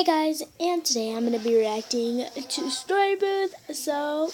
Hey guys, and today I'm going to be reacting to Story Booth. So,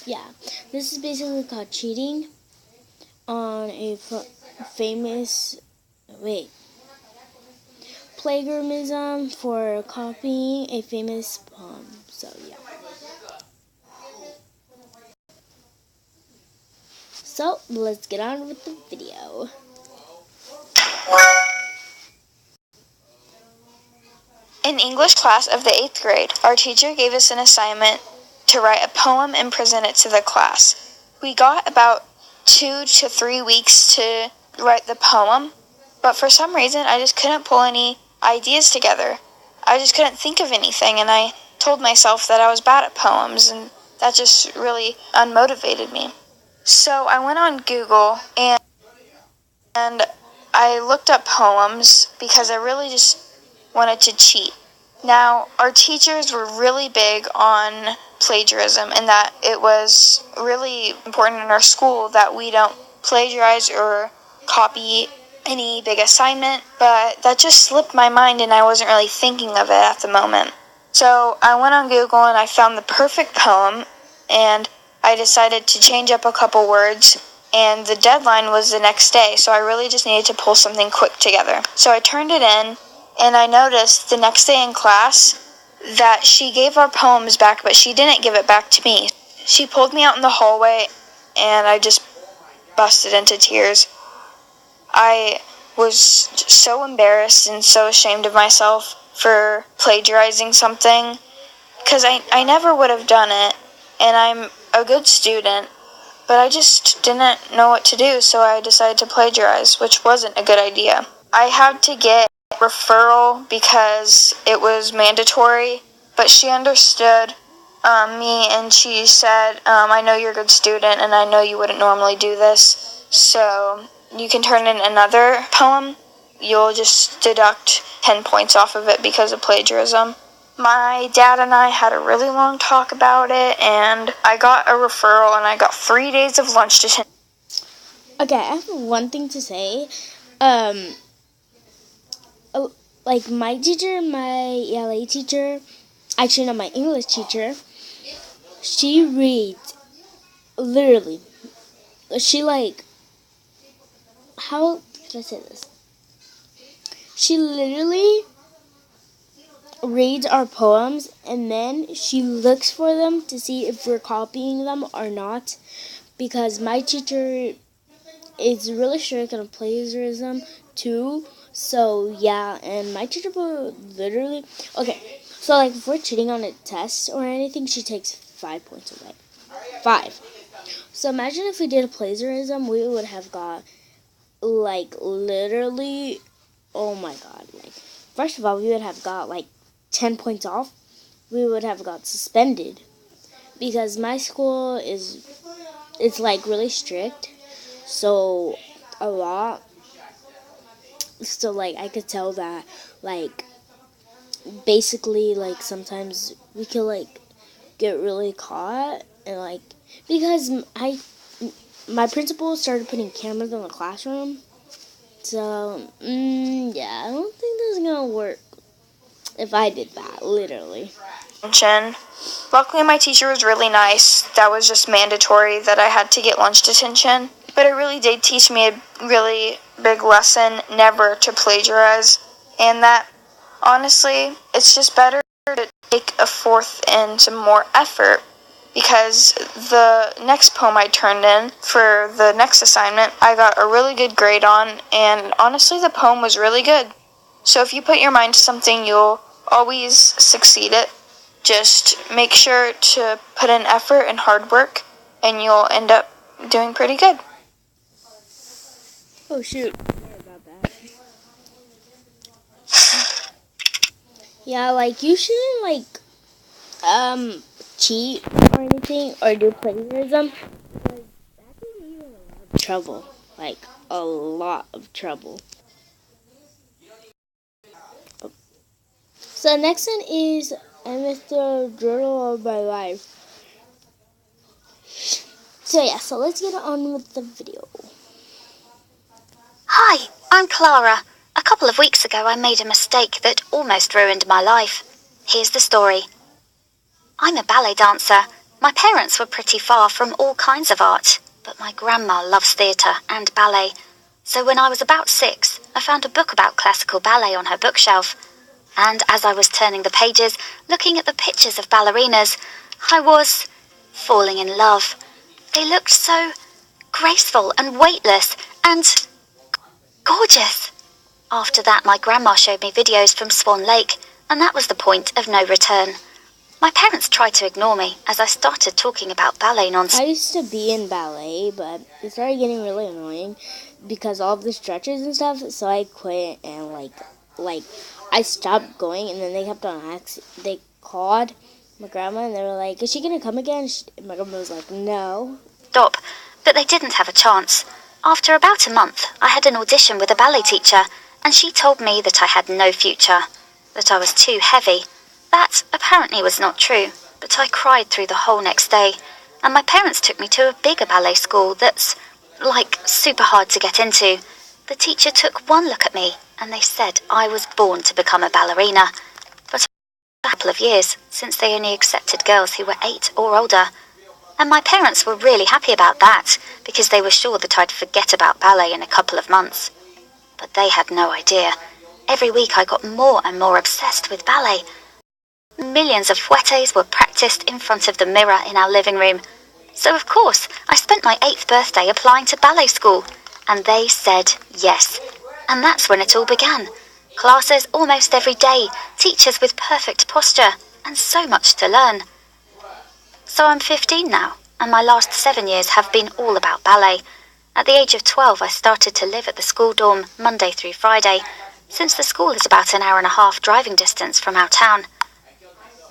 yeah, this is basically called cheating on a famous, plagiarism for copying a famous poem. So, yeah. So, let's get on with the video. In English class of the 8th grade, our teacher gave us an assignment to write a poem and present it to the class. We got about 2 to 3 weeks to write the poem, but for some reason I just couldn't pull any ideas together. I just couldn't think of anything, and I told myself that I was bad at poems, and that just really unmotivated me. So I went on Google and I looked up poems because I really just wanted to cheat. Now, our teachers were really big on plagiarism and that it was really important in our school that we don't plagiarize or copy any big assignment, but that just slipped my mind and I wasn't really thinking of it at the moment. So I went on Google and I found the perfect poem, and I decided to change up a couple words, and the deadline was the next day, so I really just needed to pull something quick together. So I turned it in, and I noticed the next day in class that she gave our poems back, but she didn't give it back to me. She pulled me out in the hallway, and I just busted into tears. I was so embarrassed and so ashamed of myself for plagiarizing something, because I never would have done it, and I'm a good student, but I just didn't know what to do, so I decided to plagiarize, which wasn't a good idea. I had to get referral because it was mandatory, but she understood me, and she said, I know you're a good student and I know you wouldn't normally do this, so you can turn in another poem. You'll just deduct 10 points off of it because of plagiarism. My dad and I had a really long talk about it, and I got a referral and I got 3 days of lunch detention. Okay, I have one thing to say. Like my teacher, my ELA teacher, actually not my English teacher, she reads, literally, how can I say this? She literally reads our poems and then she looks for them to see if we're copying them or not, because my teacher is really strict on plagiarism too. So yeah, and my teacher will literally, okay, so like if we're cheating on a test or anything, she takes 5 points away. 5. So imagine if we did a plagiarism, we would have got literally, oh my god, first of all, we would have got 10 points off. We would have got suspended because my school it's really strict. So a lot. So I could tell that basically sometimes we could get really caught, and because my principal started putting cameras in the classroom. So yeah, I don't think this is gonna work if I did that, literally. Luckily, my teacher was really nice. That was just mandatory that I had to get lunch detention. But it really did teach me a really big lesson never to plagiarize. And that, honestly, it's just better to take a fourth and some more effort, because the next poem I turned in for the next assignment, I got a really good grade on, and honestly, the poem was really good. So if you put your mind to something, you'll always succeed it. Just make sure to put in effort and hard work, and you'll end up doing pretty good. Oh shoot, sorry about that. Yeah, you shouldn't cheat or anything or do plagiarism, because that can lead you in a lot of trouble. A lot of trouble. So the next one is Mr. Journal of My Life. So yeah, so let's get on with the video. Hi, I'm Clara. A couple of weeks ago I made a mistake that almost ruined my life. Here's the story. I'm a ballet dancer. My parents were pretty far from all kinds of art, but my grandma loves theatre and ballet. So when I was about 6, I found a book about classical ballet on her bookshelf. And as I was turning the pages, looking at the pictures of ballerinas, I was falling in love. They looked so graceful and weightless and gorgeous. After that, my grandma showed me videos from Swan Lake, and that was the point of no return. My parents tried to ignore me as I started talking about ballet nonsense. I used to be in ballet, but it started getting really annoying because all of the stretches and stuff, so I quit and like I stopped going, and then they kept on they called my grandma and they were like, "Is she gonna come again?" My grandma was like, "No." Stop, but they didn't have a chance. After about a month, I had an audition with a ballet teacher, and she told me that I had no future, that I was too heavy. That apparently was not true, but I cried through the whole next day, and my parents took me to a bigger ballet school that's, super hard to get into. The teacher took one look at me, and they said I was born to become a ballerina. But a couple of years, since they only accepted girls who were 8 or older. And my parents were really happy about that, because they were sure that I'd forget about ballet in a couple of months. But they had no idea. Every week I got more and more obsessed with ballet. Millions of fouettes were practiced in front of the mirror in our living room. So of course, I spent my 8th birthday applying to ballet school, and they said yes. And that's when it all began. Classes almost every day, teachers with perfect posture, and so much to learn. So I'm 15 now, and my last 7 years have been all about ballet. At the age of 12, I started to live at the school dorm Monday through Friday, since the school is about an hour and a half driving distance from our town.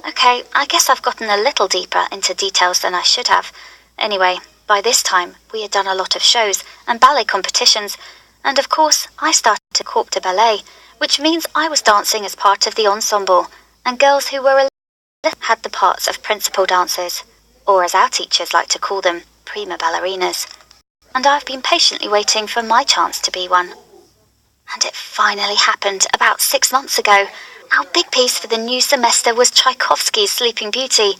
Okay, I guess I've gotten a little deeper into details than I should have. Anyway, by this time, we had done a lot of shows and ballet competitions, and of course, I started to corps de ballet, which means I was dancing as part of the ensemble, and girls who were a little had the parts of principal dancers, or as our teachers like to call them, prima ballerinas. And I've been patiently waiting for my chance to be one. And it finally happened about 6 months ago. Our big piece for the new semester was Tchaikovsky's Sleeping Beauty.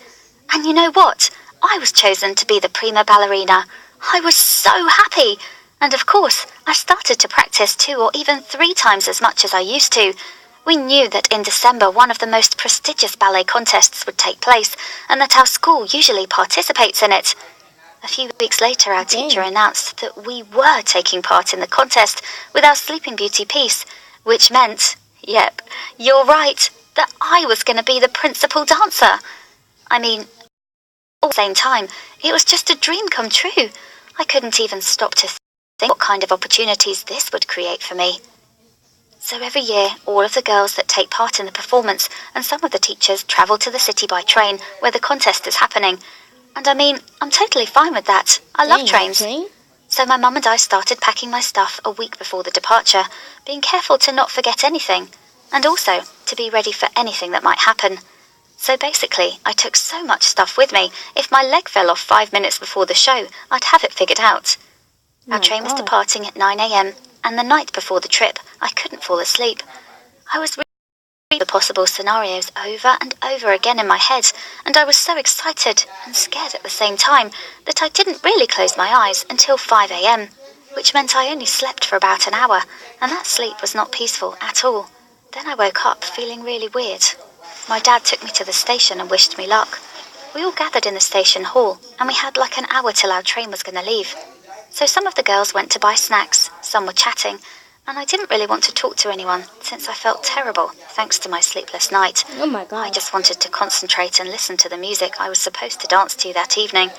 And you know what? I was chosen to be the prima ballerina. I was so happy. And of course, I started to practice 2 or even 3 times as much as I used to. We knew that in December one of the most prestigious ballet contests would take place, and that our school usually participates in it. A few weeks later, our teacher announced that we were taking part in the contest with our Sleeping Beauty piece, which meant, yep, you're right, that I was going to be the principal dancer. I mean, all at the same time, it was just a dream come true. I couldn't even stop to think what kind of opportunities this would create for me. So every year, all of the girls that take part in the performance and some of the teachers travel to the city by train where the contest is happening. And I mean, I'm totally fine with that. I love trains. So my mum and I started packing my stuff a week before the departure, being careful to not forget anything, and also to be ready for anything that might happen. So basically, I took so much stuff with me, if my leg fell off 5 minutes before the show, I'd have it figured out. Our train was departing at 9 a.m, and the night before the trip, I couldn't fall asleep. I was reading the possible scenarios over and over again in my head, and I was so excited and scared at the same time that I didn't really close my eyes until 5 a.m, which meant I only slept for about an hour, and that sleep was not peaceful at all. Then I woke up feeling really weird. My dad took me to the station and wished me luck. We all gathered in the station hall, and we had like an hour till our train was going to leave. So some of the girls went to buy snacks, some were chatting, and I didn't really want to talk to anyone since I felt terrible thanks to my sleepless night. Oh my God. I just wanted to concentrate and listen to the music I was supposed to dance to that evening.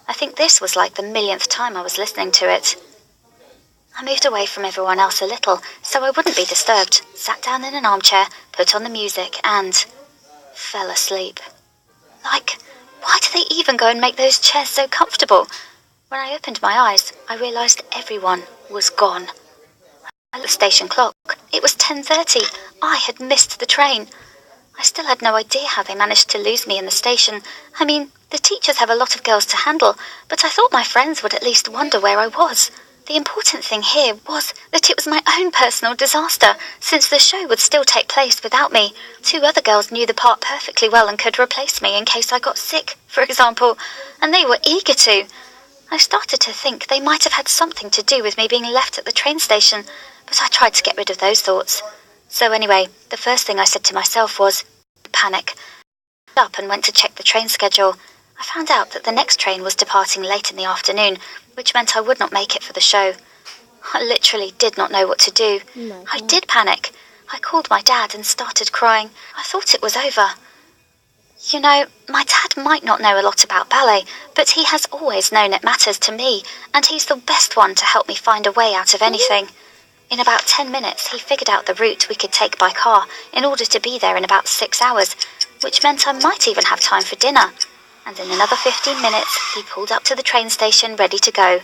I think this was like the millionth time I was listening to it. I moved away from everyone else a little so I wouldn't be disturbed, sat down in an armchair, put on the music and fell asleep. Why do they even go and make those chairs so comfortable? When I opened my eyes, I realised everyone was gone. I looked at the station clock. It was 10:30. I had missed the train. I still had no idea how they managed to lose me in the station. I mean, the teachers have a lot of girls to handle, but I thought my friends would at least wonder where I was. The important thing here was that it was my own personal disaster, since the show would still take place without me. 2 other girls knew the part perfectly well and could replace me in case I got sick, for example, and they were eager to. I started to think they might have had something to do with me being left at the train station, but I tried to get rid of those thoughts. So anyway, the first thing I said to myself was, panic. I got up and went to check the train schedule. I found out that the next train was departing late in the afternoon, which meant I would not make it for the show. I literally did not know what to do. I did panic. I called my dad and started crying. I thought it was over. You know, my dad might not know a lot about ballet, but he has always known it matters to me, and he's the best one to help me find a way out of anything. In about 10 minutes, he figured out the route we could take by car in order to be there in about 6 hours, which meant I might even have time for dinner. And in another 15 minutes, he pulled up to the train station ready to go.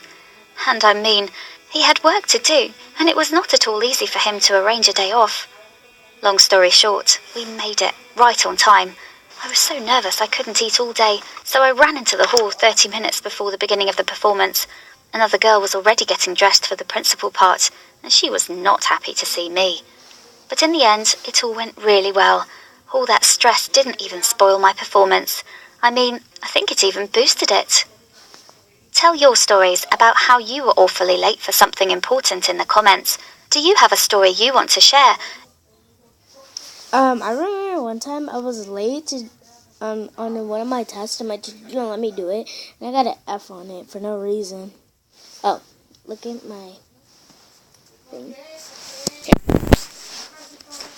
And I mean, he had work to do, and it was not at all easy for him to arrange a day off. Long story short, we made it, right on time. I was so nervous I couldn't eat all day, so I ran into the hall 30 minutes before the beginning of the performance. Another girl was already getting dressed for the principal part, and she was not happy to see me. But in the end, it all went really well. All that stress didn't even spoil my performance. I mean, I think it even boosted it. Tell your stories about how you were awfully late for something important in the comments. Do you have a story you want to share? I remember one time I was late to, on one of my tests, and my teacher didn't let me do it, and I got an F on it for no reason. Oh, look at my thing. Here.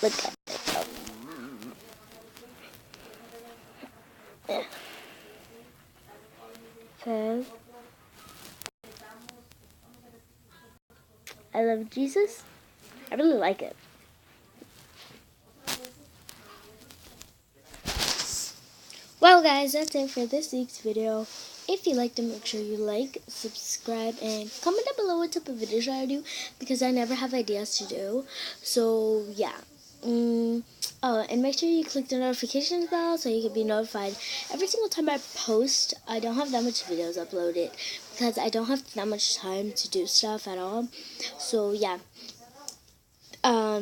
Look at it. Oh. Yeah. Says, I love Jesus. I really like it. Well guys, that's it for this week's video. If you liked it, make sure you like, subscribe, and comment down below what type of videos I do, because I never have ideas to do. So yeah. Oh, and make sure you click the notifications bell so you can be notified every single time I post. I don't have that much videos uploaded because I don't have that much time to do stuff at all. So yeah.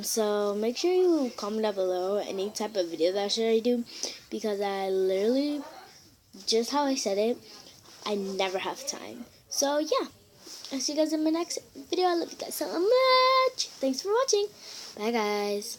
So make sure you comment down below any type of video that should I do, because I literally, just how I said it, I never have time. So yeah, I'll see you guys in my next video. I love you guys so much. Thanks for watching. Bye guys.